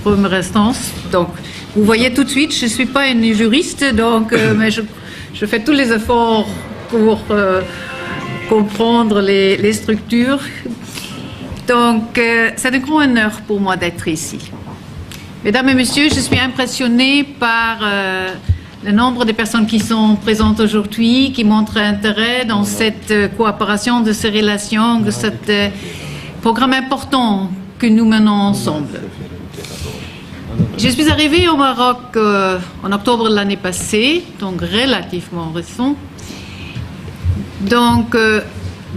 première instance. Donc, vous voyez tout de suite, je ne suis pas une juriste, donc, mais je fais tous les efforts pour comprendre les structures. Donc, c'est un grand honneur pour moi d'être ici. Mesdames et messieurs, je suis impressionnée par le nombre de personnes qui sont présentes aujourd'hui, qui montrent intérêt dans cette coopération, de ces relations, de ce programme important que nous menons ensemble. Je suis arrivée au Maroc en octobre de l'année passée, donc relativement récent. Donc,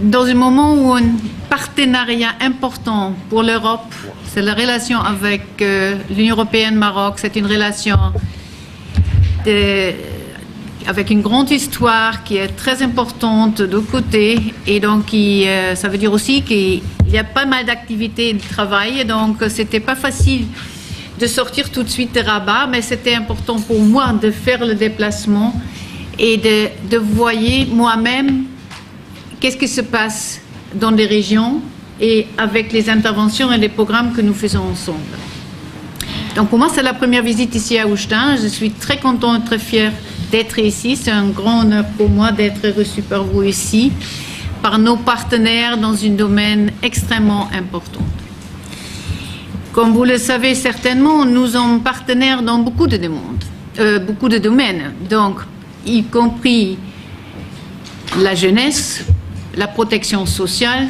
dans un moment où un partenariat important pour l'Europe, c'est la relation avec l'Union européenne-Maroc, c'est une relation avec une grande histoire qui est très importante de côté, et donc ça veut dire aussi qu'il y a pas mal d'activités de travail, et donc c'était pas facile de sortir tout de suite de Rabat, mais c'était important pour moi de faire le déplacement et de voir moi-même qu'est-ce qui se passe dans les régions et avec les interventions et les programmes que nous faisons ensemble. Donc pour moi, c'est la première visite ici à Oujda. Je suis très contente, très fière d'être ici. C'est un grand honneur pour moi d'être reçue par vous ici, par nos partenaires dans un domaine extrêmement important. Comme vous le savez certainement, nous sommes partenaires dans beaucoup de domaines, donc y compris la jeunesse, la protection sociale,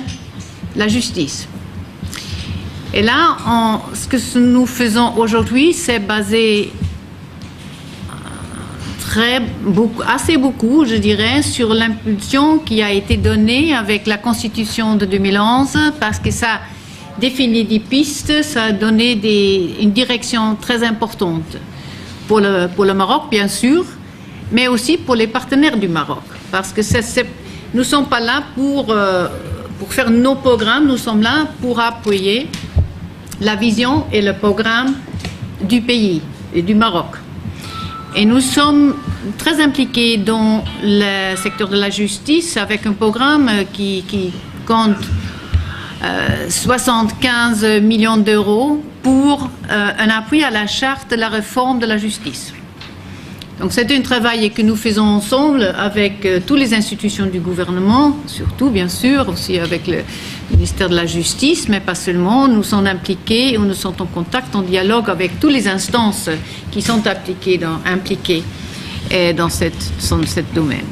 la justice. Et là, ce que nous faisons aujourd'hui, c'est basé assez beaucoup, je dirais, sur l'impulsion qui a été donnée avec la Constitution de 2011, parce que ça définit des pistes, ça a donné une direction très importante pour le Maroc, bien sûr, mais aussi pour les partenaires du Maroc, parce que nous ne sommes pas là pour faire nos programmes, nous sommes là pour appuyer la vision et le programme du pays et du Maroc. Et nous sommes très impliqués dans le secteur de la justice avec un programme qui compte 75 millions d'euros pour un appui à la charte de la réforme de la justice. Donc c'est un travail que nous faisons ensemble avec toutes les institutions du gouvernement, surtout bien sûr, aussi avec le ministère de la Justice, mais pas seulement. Nous sommes impliqués, nous sommes en contact, en dialogue avec toutes les instances qui sont impliquées dans ce domaine.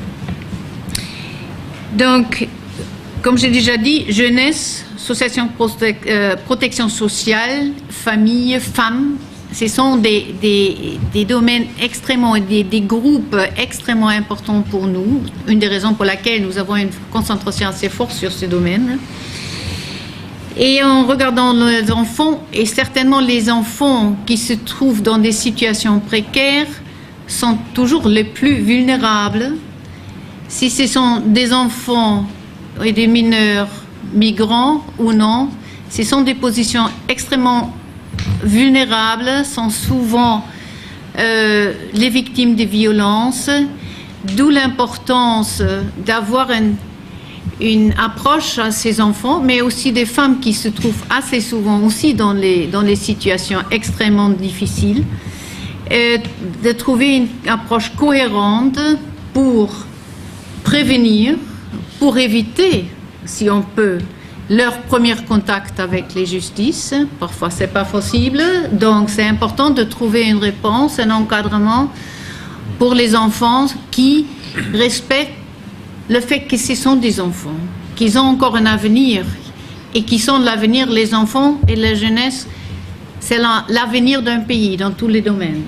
Donc, comme j'ai déjà dit, jeunesse, association protection sociale, famille, femmes, ce sont des domaines extrêmement, des groupes extrêmement importants pour nous. Une des raisons pour laquelle nous avons une concentration assez forte sur ces domaines. Et en regardant les enfants, et certainement les enfants qui se trouvent dans des situations précaires, sont toujours les plus vulnérables. Si ce sont des enfants et des mineurs migrants ou non, ce sont des positions extrêmement vulnérables, sont souvent les victimes de violences, d'où l'importance d'avoir une approche à ces enfants, mais aussi des femmes qui se trouvent assez souvent aussi dans les situations extrêmement difficiles, de trouver une approche cohérente pour prévenir, pour éviter, si on peut, leur premier contact avec les justices. Parfois, ce n'est pas possible. Donc, c'est important de trouver une réponse, un encadrement pour les enfants qui respectent le fait que ce sont des enfants, qu'ils ont encore un avenir et qui sont l'avenir, les enfants et la jeunesse, c'est l'avenir d'un pays dans tous les domaines.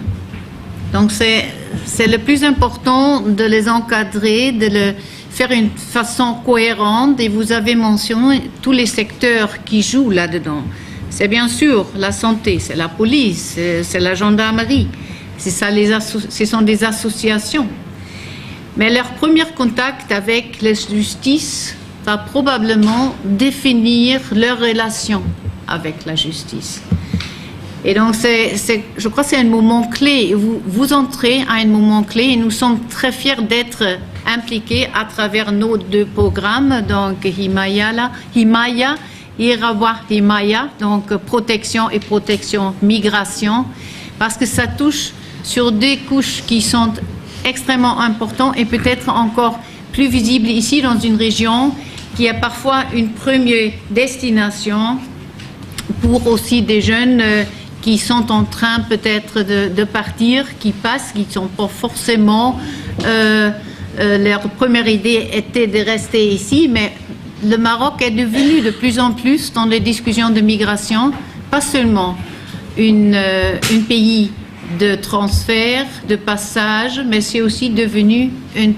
Donc, c'est le plus important de les encadrer, de le faire d'une façon cohérente, et vous avez mentionné tous les secteurs qui jouent là-dedans. C'est bien sûr la santé, c'est la police, c'est la gendarmerie, ce sont des associations. Mais leur premier contact avec la justice va probablement définir leur relation avec la justice. Et donc, je crois que c'est un moment clé. Vous entrez à un moment clé, et nous sommes très fiers d'être impliqués à travers nos deux programmes, donc Himaya il ira voir les Mayas, donc protection et protection migration, parce que ça touche sur des couches qui sont extrêmement importantes et peut-être encore plus visibles ici dans une région qui a parfois une première destination pour aussi des jeunes qui sont en train peut-être de partir, qui passent, qui ne sont pas forcément... leur première idée était de rester ici, mais le Maroc est devenu de plus en plus dans les discussions de migration, pas seulement un pays de transfert, de passage, mais c'est aussi devenu un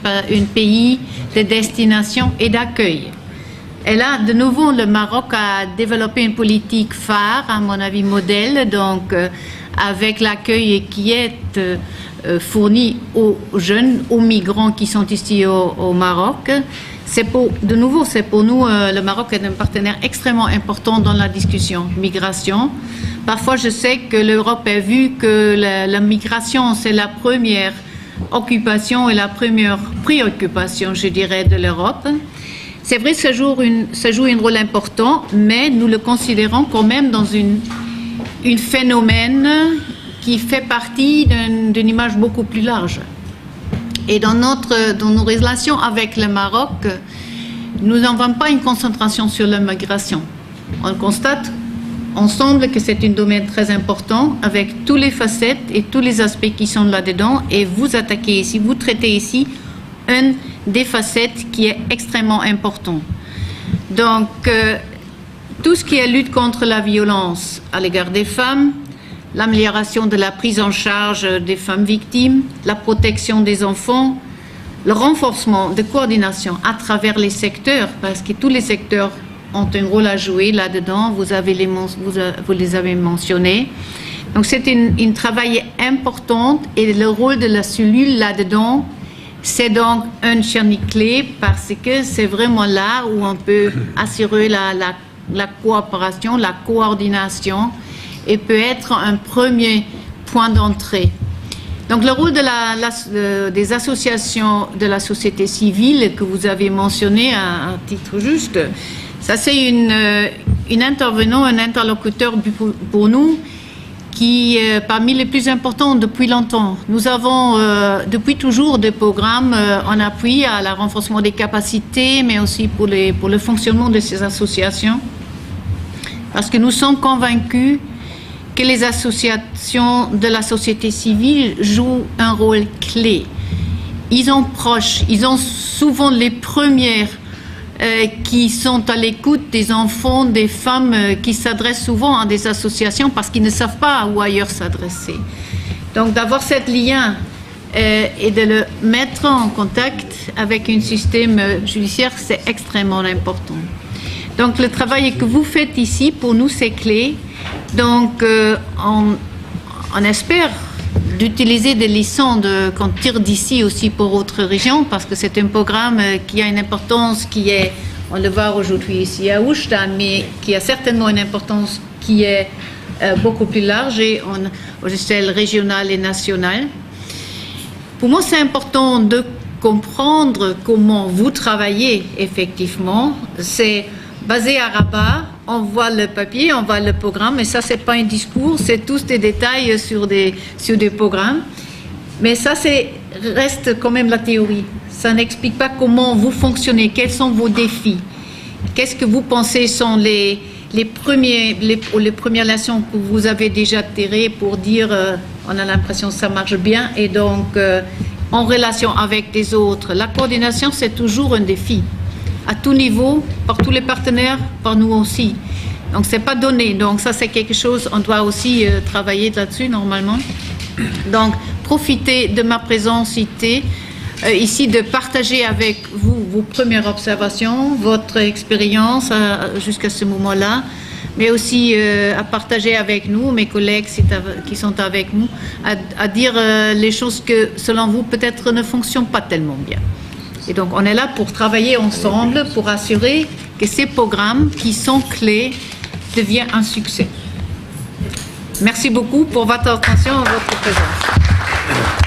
pays de destination et d'accueil. Et là, de nouveau, le Maroc a développé une politique phare, à mon avis modèle, donc avec l'accueil qui est fourni aux jeunes, aux migrants qui sont ici au Maroc. De nouveau, c'est pour nous, le Maroc est un partenaire extrêmement important dans la discussion migration. Parfois, je sais que l'Europe a vu que la migration, c'est la première occupation et la première préoccupation, je dirais, de l'Europe. C'est vrai que ça joue un rôle important, mais nous le considérons quand même dans un phénomène qui fait partie d'une image beaucoup plus large. Et dans nos relations avec le Maroc, nous n'avons pas une concentration sur la migration. On constate ensemble que c'est un domaine très important avec toutes les facettes et tous les aspects qui sont là-dedans. Et vous attaquez ici, vous traitez ici une des facettes qui est extrêmement important. Donc, tout ce qui est lutte contre la violence à l'égard des femmes, l'amélioration de la prise en charge des femmes victimes, la protection des enfants, le renforcement de coordination à travers les secteurs, parce que tous les secteurs ont un rôle à jouer là-dedans, vous les avez mentionnés. Donc c'est un travail important et le rôle de la cellule là-dedans, c'est donc un chaîne clé parce que c'est vraiment là où on peut assurer la coopération, la coordination et peut être un premier point d'entrée. Donc le rôle des associations de la société civile que vous avez mentionné à titre juste, ça c'est un intervenant, un interlocuteur pour nous qui est parmi les plus importants depuis longtemps. Nous avons depuis toujours des programmes en appui à la renforcement des capacités, mais aussi pour le fonctionnement de ces associations, parce que nous sommes convaincus que les associations de la société civile jouent un rôle clé. Ils ont souvent les premières qui sont à l'écoute des enfants, des femmes qui s'adressent souvent à des associations parce qu'ils ne savent pas où ailleurs s'adresser. Donc d'avoir ce lien et de le mettre en contact avec un système judiciaire, c'est extrêmement important. Donc le travail que vous faites ici, pour nous, c'est clé. Donc on espère d'utiliser des leçons qu'on tire d'ici aussi pour autres régions, parce que c'est un programme qui a une importance qui est, on le voit aujourd'hui ici à Oujda, mais qui a certainement une importance qui est beaucoup plus large et aux échelles régionales et nationales. Pour moi, c'est important de comprendre comment vous travaillez effectivement. C'est basé à Rabat, on voit le papier, on voit le programme, et ça, c'est pas un discours, c'est tous des détails sur des programmes. Mais ça, reste quand même la théorie. Ça n'explique pas comment vous fonctionnez, quels sont vos défis. Qu'est-ce que vous pensez sont les premières leçons que vous avez déjà tirées pour dire on a l'impression que ça marche bien, et donc en relation avec des autres. La coordination, c'est toujours un défi. À tout niveau, par tous les partenaires, par nous aussi. Donc, c'est pas donné. Donc, ça, c'est quelque chose, on doit aussi travailler là-dessus, normalement. Donc, profitez de ma présence ici, de partager avec vous vos premières observations, votre expérience jusqu'à ce moment-là, mais aussi à partager avec nous, mes collègues qui sont avec nous, à dire les choses que, selon vous, peut-être ne fonctionnent pas tellement bien. Et donc, on est là pour travailler ensemble, pour assurer que ces programmes qui sont clés deviennent un succès. Merci beaucoup pour votre attention et votre présence.